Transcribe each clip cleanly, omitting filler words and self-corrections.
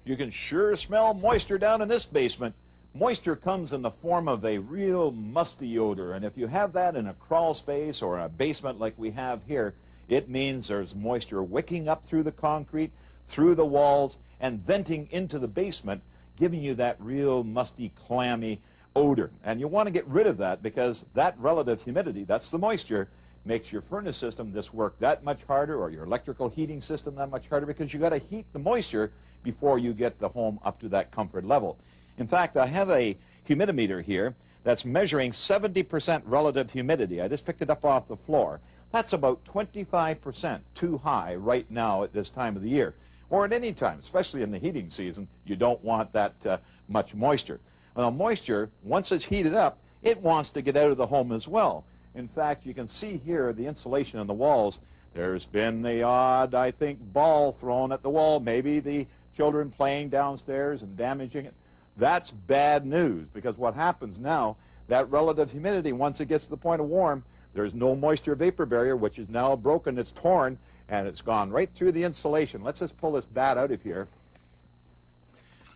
You can sure smell moisture down in this basement. Moisture comes in the form of a real musty odor, and if you have that in a crawl space or a basement like we have here, it means there's moisture wicking up through the concrete, through the walls, and venting into the basement, giving you that real musty, clammy odor. And you want to get rid of that because that relative humidity, that's the moisture, makes your furnace system just work that much harder, or your electrical heating system that much harder, because you got to heat the moisture before you get the home up to that comfort level. In fact, I have a humidimeter here that's measuring 70% relative humidity. I just picked it up off the floor. That's about 25% too high right now at this time of the year, or at any time, especially in the heating season. You don't want that much moisture. Well, moisture, once it's heated up, it wants to get out of the home as well. In fact, you can see here the insulation on the walls. There's been the odd, I think, ball thrown at the wall, maybe the children playing downstairs and damaging it. That's bad news, because what happens now, that relative humidity, once it gets to the point of warm, there's no moisture vapor barrier, which is now broken, it's torn, and it's gone right through the insulation. Let's just pull this bat out of here.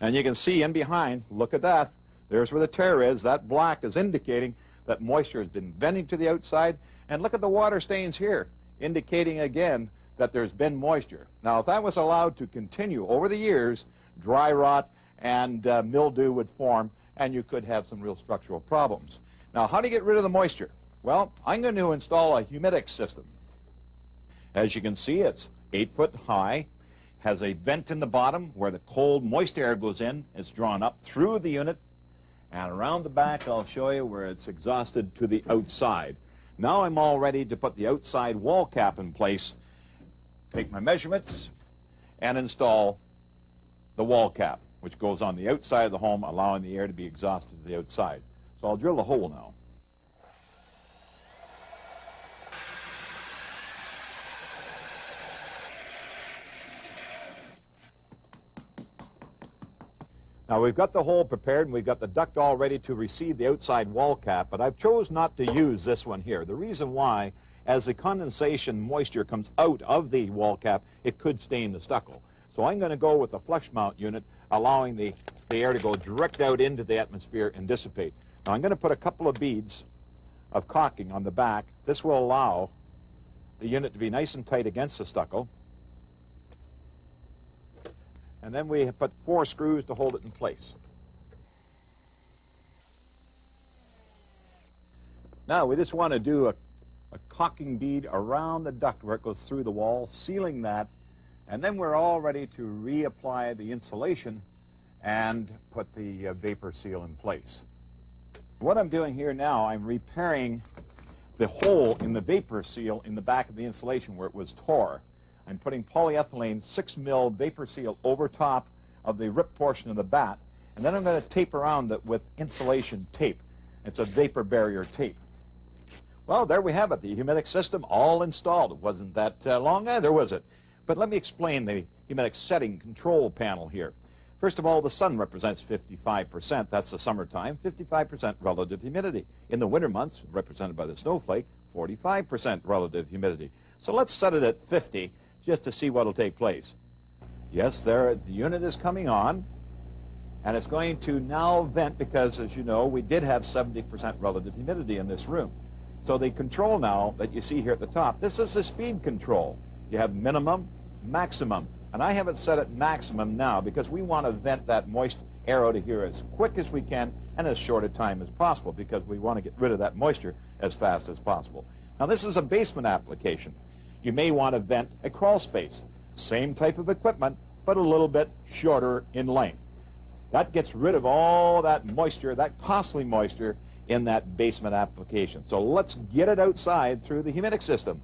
And you can see in behind, look at that, there's where the tear is. That black is indicating that moisture has been venting to the outside. And look at the water stains here, indicating again that there's been moisture. Now, if that was allowed to continue over the years, dry rot and mildew would form, and you could have some real structural problems. Now, how do you get rid of the moisture? Well, I'm going to install a Humidex system. As you can see, it's 8 foot high, has a vent in the bottom where the cold, moist air goes in. It's drawn up through the unit, and around the back, I'll show you where it's exhausted to the outside. Now I'm all ready to put the outside wall cap in place, take my measurements, and install the wall cap, which goes on the outside of the home, allowing the air to be exhausted to the outside. So I'll drill the hole now. Now we've got the hole prepared and we've got the duct all ready to receive the outside wall cap, but I've chose not to use this one here. The reason why, as the condensation moisture comes out of the wall cap, it could stain the stucco. So I'm going to go with a flush mount unit, allowing the air to go direct out into the atmosphere and dissipate. Now I'm going to put a couple of beads of caulking on the back. This will allow the unit to be nice and tight against the stucco. And then we put 4 screws to hold it in place. Now we just want to do a caulking bead around the duct where it goes through the wall, sealing that, and then we're all ready to reapply the insulation and put the vapor seal in place. What I'm doing here now, I'm repairing the hole in the vapor seal in the back of the insulation where it was tore. I'm putting polyethylene 6 mil vapor seal over top of the ripped portion of the bat, and then I'm going to tape around it with insulation tape. It's a vapor barrier tape. Well, there we have it, the Humidex system all installed. It wasn't that long either, was it? But let me explain the Humidex setting control panel here. First of all, the sun represents 55%. That's the summertime, 55% relative humidity. In the winter months, represented by the snowflake, 45% relative humidity. So let's set it at 50 just to see what will take place. Yes, there, the unit is coming on, and it's going to now vent because, as you know, we did have 70% relative humidity in this room. So the control now that you see here at the top, this is the speed control. You have minimum, maximum, and I have it set at maximum now because we want to vent that moist air out of here as quick as we can and as short a time as possible because we want to get rid of that moisture as fast as possible. Now this is a basement application. You may want to vent a crawl space. Same type of equipment, but a little bit shorter in length. That gets rid of all that moisture, that costly moisture, in that basement application. So let's get it outside through the Humidex system.